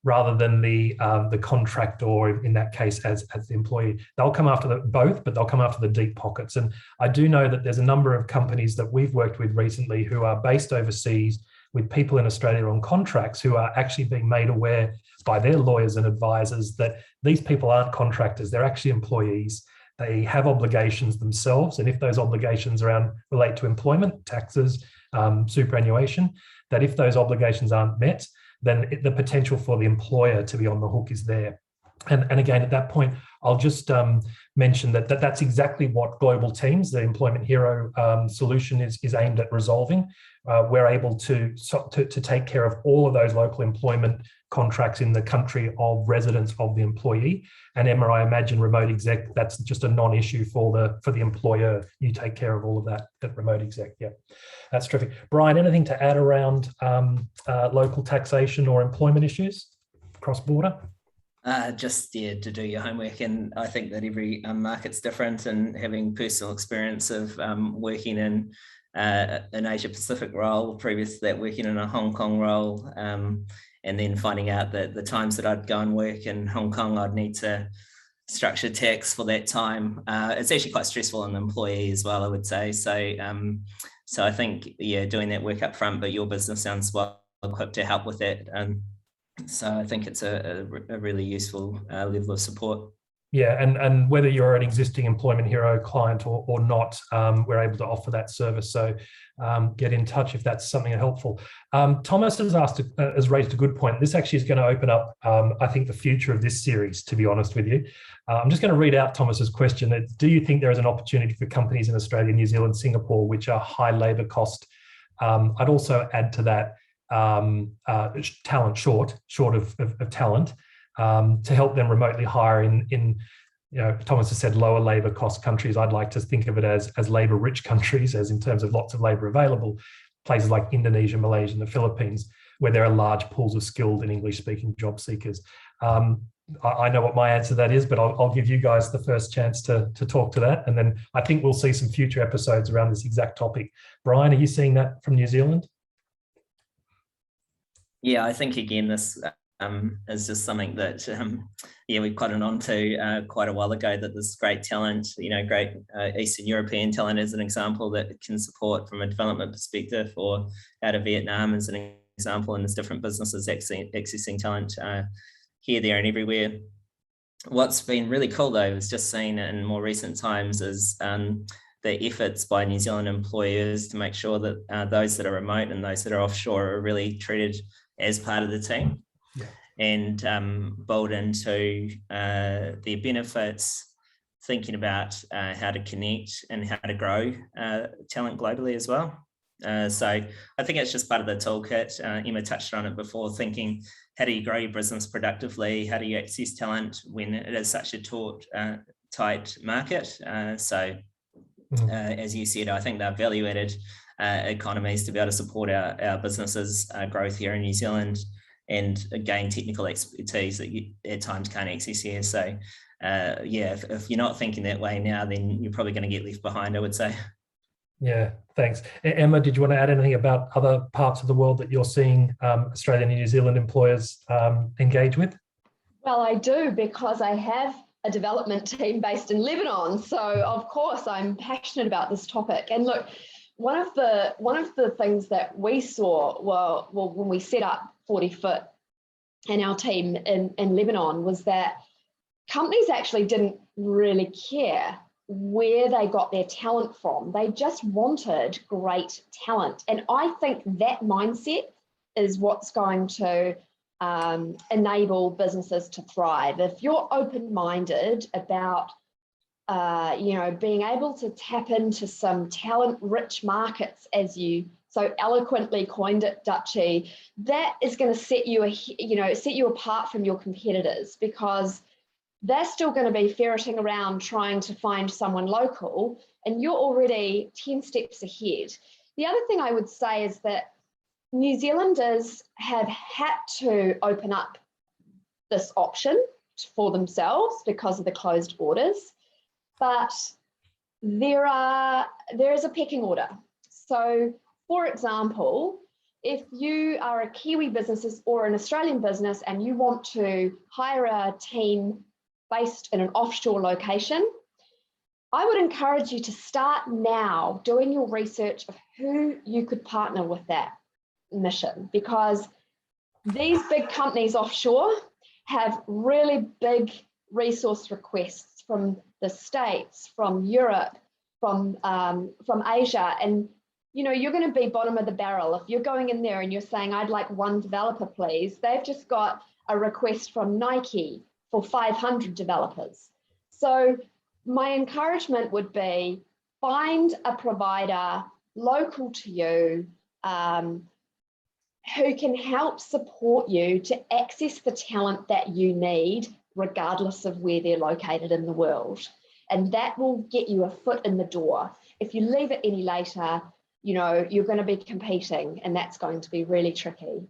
rather than the contractor, or in that case, as the employee. They'll come after both, but they'll come after the deep pockets. And I do know that there's a number of companies that we've worked with recently who are based overseas with people in Australia on contracts who are actually being made aware by their lawyers and advisors that these people aren't contractors, they're actually employees. They have obligations themselves. And if those obligations relate to employment, taxes, superannuation, that if those obligations aren't met, then the potential for the employer to be on the hook is there. And again, at that point, I'll just mention that's exactly what Global Teams, the Employment Hero solution, is aimed at resolving. We're able to take care of all of those local employment contracts in the country of residence of the employee. And Emma, I imagine remote exec, that's just a non-issue for the employer. You take care of all of that remote exec. Yeah, that's terrific. Brian, anything to add around local taxation or employment issues cross-border? To do your homework, and I think that every market's different, and having personal experience of working in an Asia Pacific role, previous to that working in a Hong Kong role, and then finding out that the times that I'd go and work in Hong Kong, I'd need to structure tax for that time. It's actually quite stressful on the employee as well, I would say. So I think, doing that work up front, but your business sounds well equipped to help with that. So I think it's a really useful level of support. Yeah, and whether you're an existing Employment Hero client or not, we're able to offer that service. So get in touch if that's something helpful. Thomas has raised a good point. This actually is going to open up, I think, the future of this series, to be honest with you. I'm just going to read out Thomas's question. Do you think there is an opportunity for companies in Australia, New Zealand, Singapore, which are high labour cost? I'd also add to that talent short of talent, to help them remotely hire in Thomas has said lower labour cost countries. I'd like to think of it as labour rich countries, as in terms of lots of labour available, places like Indonesia, Malaysia, and the Philippines, where there are large pools of skilled and English speaking job seekers. I know what my answer to that is, but I'll give you guys the first chance to talk to that. And then I think we'll see some future episodes around this exact topic. Brian, are you seeing that from New Zealand? Yeah, I think again, this is just something that we've gotten onto quite a while ago, that there's great talent, great Eastern European talent as an example that can support from a development perspective, or out of Vietnam as an example, and there's different businesses accessing talent here, there and everywhere. What's been really cool though is just seeing in more recent times is the efforts by New Zealand employers to make sure that those that are remote and those that are offshore are really treated as part of the team, and build into their benefits, thinking about how to connect and how to grow talent globally as well. So I think it's just part of the toolkit. Emma touched on it before, thinking how do you grow your business productively? How do you access talent when it is such a tight market? As you said, I think they're value-added economies to be able to support our businesses' growth here in New Zealand, and gain technical expertise that you at times can't access here. So if you're not thinking that way now, then you're probably going to get left behind, I would say. Yeah, thanks. Emma, did you want to add anything about other parts of the world that you're seeing Australian and New Zealand employers engage with? Well, I do, because I have a development team based in Lebanon. So of course I'm passionate about this topic. And look, one of the things that we saw when we set up 40 Foot and our team in Lebanon was that companies actually didn't really care where they got their talent from. They just wanted great talent. And I think that mindset is what's going to enable businesses to thrive. If you're open-minded about being able to tap into some talent-rich markets, as you so eloquently coined it, Dutchie, that is going to set you apart from your competitors, because they're still going to be ferreting around trying to find someone local, and you're already 10 steps ahead. The other thing I would say is that New Zealanders have had to open up this option for themselves because of the closed borders, but there is a pecking order. So, for example, if you are a Kiwi business or an Australian business and you want to hire a team based in an offshore location, I would encourage you to start now doing your research of who you could partner with that mission, because these big companies offshore have really big resource requests from the States, from Europe, from Asia, and you're going to be bottom of the barrel. If you're going in there and you're saying, I'd like one developer, please, they've just got a request from Nike for 500 developers. So my encouragement would be, find a provider local to you who can help support you to access the talent that you need, regardless of where they're located in the world. And that will get you a foot in the door. If you leave it any later, you're going to be competing, and that's going to be really tricky.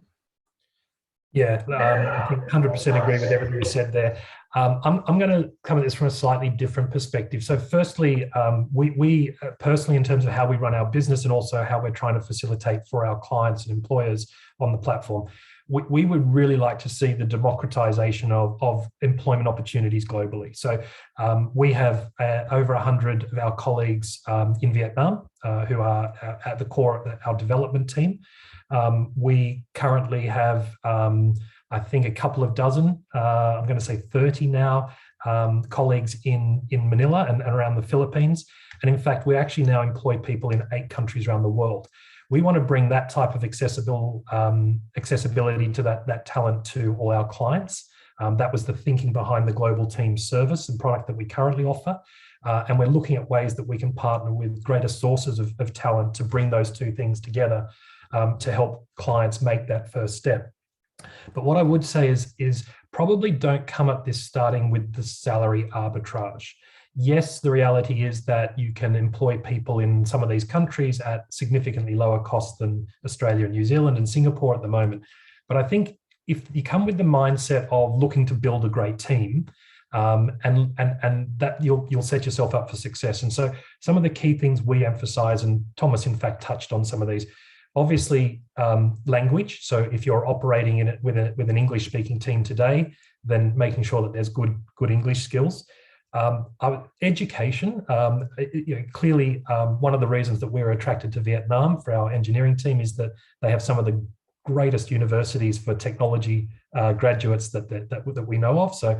Yeah, I think 100% agree with everything you said there. I'm going to come at this from a slightly different perspective. So firstly, we personally, in terms of how we run our business and also how we're trying to facilitate for our clients and employers on the platform, we would really like to see the democratization of employment opportunities globally. So we have over 100 of our colleagues in Vietnam who are at the core of our development team. We currently have, I think, a couple of dozen, I'm going to say 30 now, colleagues in Manila and around the Philippines. And in fact, we actually now employ people in 8 countries around the world. We want to bring that type of accessibility to that talent to all our clients. That was the thinking behind the global team service and product that we currently offer. And we're looking at ways that we can partner with greater sources of talent to bring those two things together to help clients make that first step. But what I would say is probably don't come at this starting with the salary arbitrage. Yes, the reality is that you can employ people in some of these countries at significantly lower cost than Australia, New Zealand, and Singapore at the moment. But I think if you come with the mindset of looking to build a great team, and that you'll set yourself up for success. And so some of the key things we emphasize, and Thomas in fact touched on some of these, obviously language. So if you're operating in it with an English speaking team today, then making sure that there's good English skills. Education, clearly one of the reasons that we're attracted to Vietnam for our engineering team is that they have some of the greatest universities for technology graduates that we know of. So,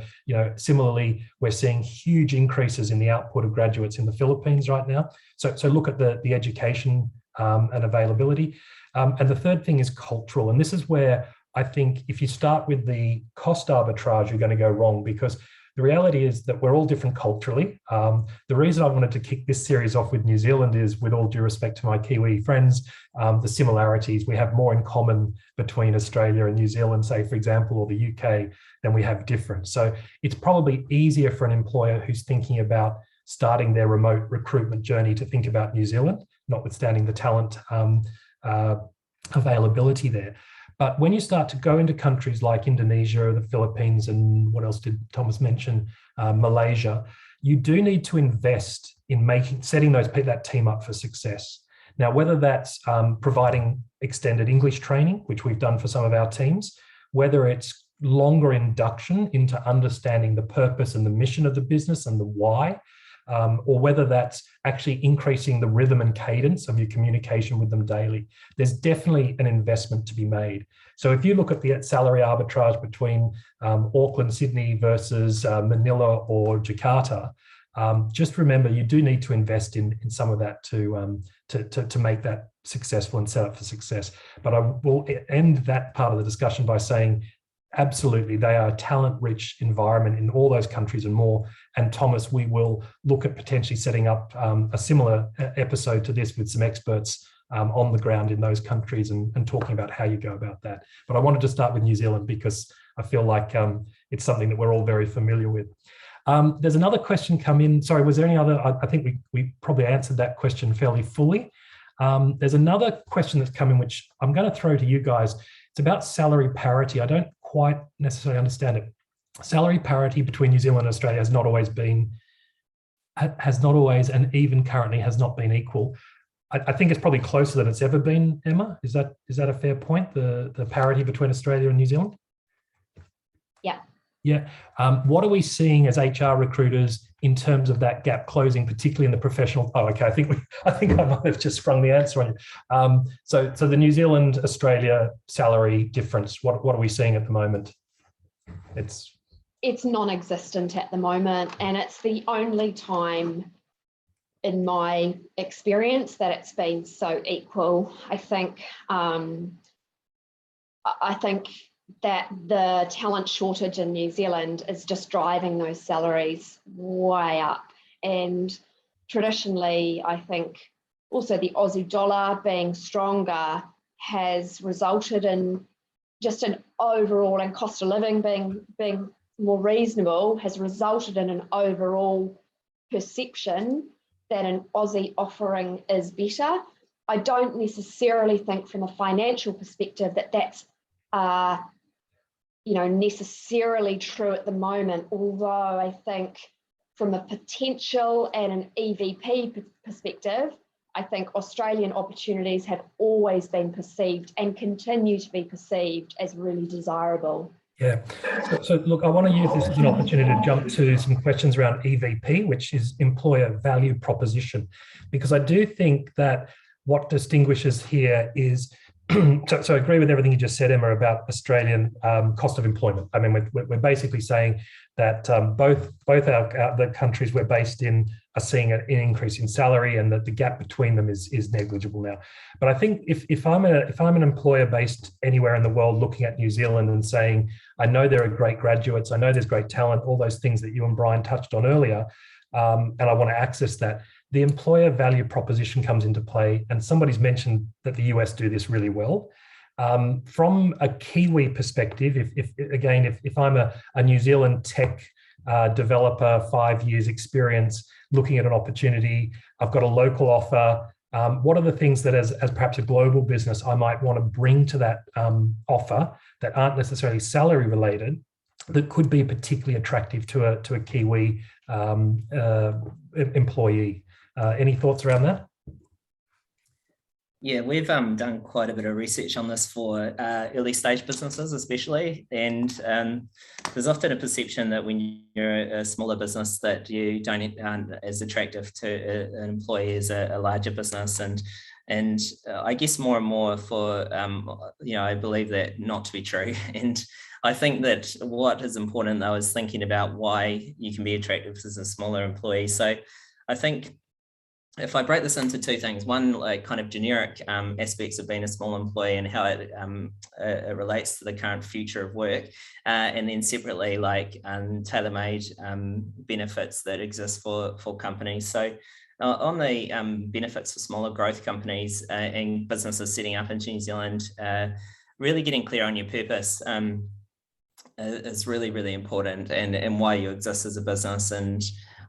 similarly, we're seeing huge increases in the output of graduates in the Philippines right now. So look at the education and availability. And the third thing is cultural. And this is where I think if you start with the cost arbitrage, you're going to go wrong, because the reality is that we're all different culturally. The reason I wanted to kick this series off with New Zealand is, with all due respect to my Kiwi friends, the similarities. We have more in common between Australia and New Zealand, say, for example, or the UK, than we have different. So it's probably easier for an employer who's thinking about starting their remote recruitment journey to think about New Zealand, notwithstanding the talent availability there. But when you start to go into countries like Indonesia, the Philippines, and what else did Thomas mention, Malaysia, you do need to invest in setting that team up for success. Now, whether that's providing extended English training, which we've done for some of our teams, whether it's longer induction into understanding the purpose and the mission of the business and the why, or whether that's actually increasing the rhythm and cadence of your communication with them daily. There's definitely an investment to be made. So if you look at the salary arbitrage between Auckland, Sydney versus Manila or Jakarta, just remember you do need to invest in some of that to make that successful and set up for success. But I will end that part of the discussion by saying, absolutely, they are a talent-rich environment in all those countries and more. And Thomas, we will look at potentially setting up a similar episode to this with some experts on the ground in those countries and talking about how you go about that. But I wanted to start with New Zealand because I feel like it's something that we're all very familiar with. There's another question come in. Sorry, was there any other? I think we probably answered that question fairly fully. There's another question that's come in, which I'm going to throw to you guys. It's about salary parity. I don't quite necessarily understand it. Salary parity between New Zealand and Australia has not always, and even currently has not been equal. I think it's probably closer than it's ever been, Emma. Is that a fair point, the parity between Australia and New Zealand? Yeah. Yeah. What are we seeing as HR recruiters in terms of that gap closing, particularly in the professional? Oh, okay. I think I might have just sprung the answer on you. So the New Zealand Australia salary difference. What are we seeing at the moment? It's non-existent at the moment, and it's the only time in my experience that it's been so equal. I think that the talent shortage in New Zealand is just driving those salaries way up. And traditionally, I think also the Aussie dollar being stronger has resulted in just an overall, and cost of living being more reasonable, has resulted in an overall perception that an Aussie offering is better. I don't necessarily think from a financial perspective that that's necessarily true at the moment, although I think from a potential and an EVP perspective, I think Australian opportunities have always been perceived and continue to be perceived as really desirable. Yeah. So look, I want to use this as an opportunity to jump to some questions around EVP, which is employer value proposition, because I do think that what distinguishes here is so I agree with everything you just said, Emma, about Australian cost of employment. I mean, we're basically saying that both the countries we're based in are seeing an increase in salary, and that the gap between them is negligible now. But I think if I'm an employer based anywhere in the world looking at New Zealand and saying, I know there are great graduates, I know there's great talent, all those things that you and Brian touched on earlier, and I want to access that, the employer value proposition comes into play. And somebody's mentioned that the US do this really well. From a Kiwi perspective, if I'm a New Zealand tech developer, 5 years experience, looking at an opportunity, I've got a local offer, what are the things that as perhaps a global business I might want to bring to that offer that aren't necessarily salary related, that could be particularly attractive to a Kiwi employee? Any thoughts around that? Yeah, we've done quite a bit of research on this for early stage businesses, especially. And there's often a perception that when you're a smaller business that you aren't as attractive to an employee as a larger business. And I guess more and more I believe that not to be true. And I think that what is important though is thinking about why you can be attractive as a smaller employee. So I think if I break this into two things, one, like kind of generic aspects of being a small employee and how it relates to the current future of work, and then separately, like tailor-made benefits that exist for companies. So on the benefits for smaller growth companies and businesses setting up into New Zealand, really getting clear on your purpose is really, really important, and why you exist as a business. And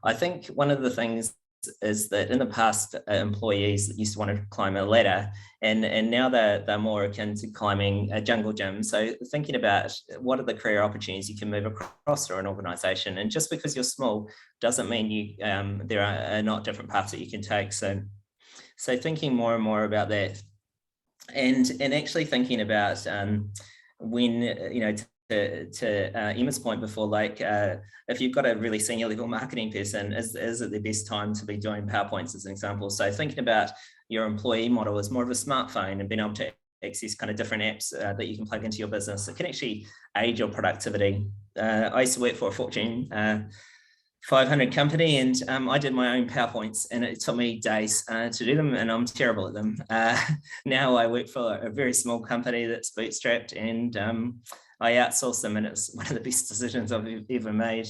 I think one of the things is that in the past, employees used to want to climb a ladder, and now they're more akin to climbing a jungle gym. So thinking about what are the career opportunities you can move across through an organisation, and just because you're small doesn't mean there are not different paths that you can take. So thinking more and more about that, and actually thinking about when to Emma's point before, like if you've got a really senior level marketing person, is it the best time to be doing PowerPoints as an example? So thinking about your employee model as more of a smartphone and being able to access kind of different apps that you can plug into your business, it can actually aid your productivity. I used to work for a Fortune 500 company, and I did my own PowerPoints, and it took me days to do them, and I'm terrible at them. Now I work for a very small company that's bootstrapped, and I outsource them, and it's one of the best decisions I've ever made.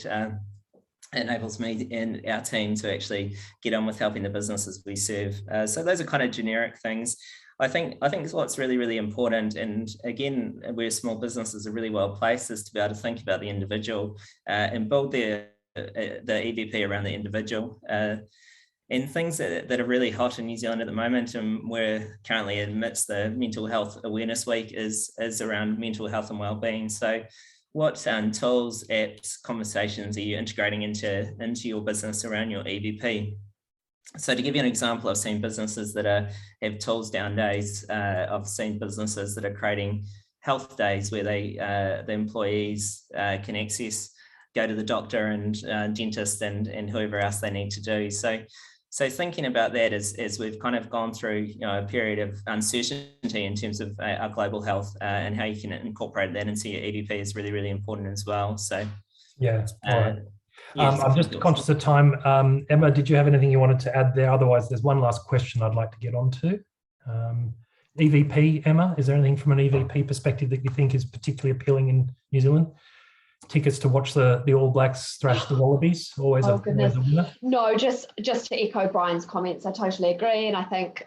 Enables me and our team to actually get on with helping the businesses we serve. So those are kind of generic things. I think what's really, really important, and again, where small businesses are really well placed, is to be able to think about the individual and build the EVP around the individual. And things that are really hot in New Zealand at the moment, and we're currently amidst the Mental Health Awareness Week, is around mental health and wellbeing. So what tools, apps, conversations are you integrating into your business around your EVP? So to give you an example, I've seen businesses that have tools down days. I've seen businesses that are creating health days where the employees can go to the doctor and dentist and whoever else they need to do. So thinking about that as we've kind of gone through a period of uncertainty in terms of our global health and how you can incorporate that into your EVP is really, really important as well. So yeah, all right. I'm just conscious of time. Emma, did you have anything you wanted to add there? Otherwise, there's one last question I'd like to get onto. EVP, Emma, is there anything from an EVP perspective that you think is particularly appealing in New Zealand? Tickets to watch the All Blacks thrash the Wallabies, always a winner. No, just to echo Brian's comments, I totally agree, and I think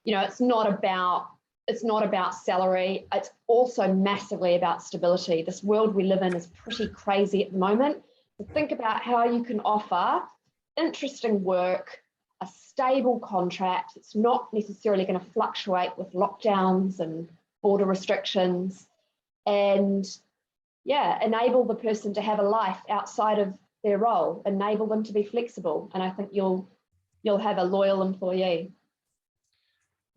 it's not about salary. It's also massively about stability. This world we live in is pretty crazy at the moment. So think about how you can offer interesting work, a stable contract. It's not necessarily going to fluctuate with lockdowns and border restrictions, and enable the person to have a life outside of their role, enable them to be flexible. And I think you'll have a loyal employee.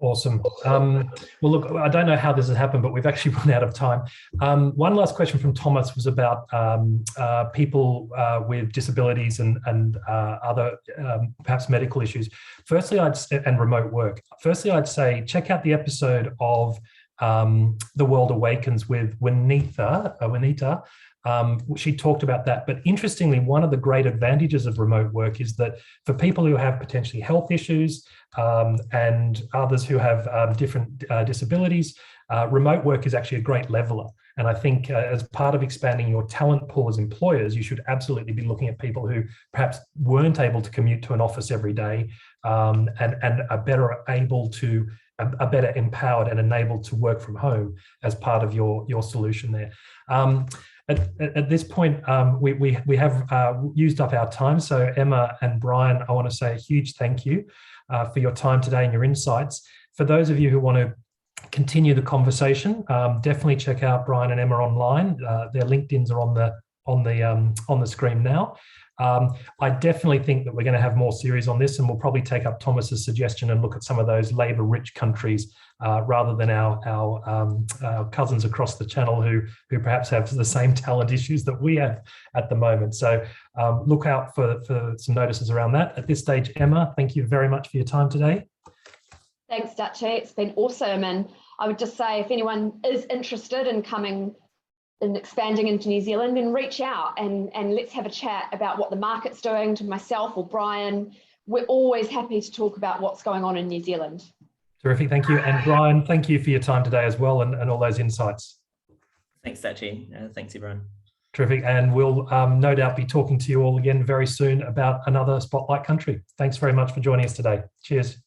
Awesome. Well, look, I don't know how this has happened, but we've actually run out of time. One last question from Thomas was about people with disabilities and other perhaps medical issues. Firstly, and remote work. Firstly, I'd say check out the episode of the World Awakens with Juanita. She talked about that. But interestingly, one of the great advantages of remote work is that for people who have potentially health issues and others who have different disabilities, remote work is actually a great leveler. And I think as part of expanding your talent pool as employers, you should absolutely be looking at people who perhaps weren't able to commute to an office every day and are better empowered and enabled to work from home as part of your solution there. At this point, we have used up our time. So Emma and Brian, I want to say a huge thank you for your time today and your insights. For those of you who want to continue the conversation, definitely check out Brian and Emma online. Their LinkedIn's are on the screen now. I definitely think that we're going to have more series on this, and we'll probably take up Thomas's suggestion and look at some of those labour-rich countries rather than our cousins across the channel who perhaps have the same talent issues that we have at the moment. So look out for some notices around that. At this stage, Emma, thank you very much for your time today. Thanks, Dutchie. It's been awesome. And I would just say, if anyone is interested in coming and expanding into New Zealand, then reach out and let's have a chat about what the market's doing to myself or Brian. We're always happy to talk about what's going on in New Zealand. Terrific, thank you. And Brian, thank you for your time today as well and all those insights. Thanks, Dutchie. Thanks, everyone. Terrific. And we'll no doubt be talking to you all again very soon about another Spotlight country. Thanks very much for joining us today. Cheers.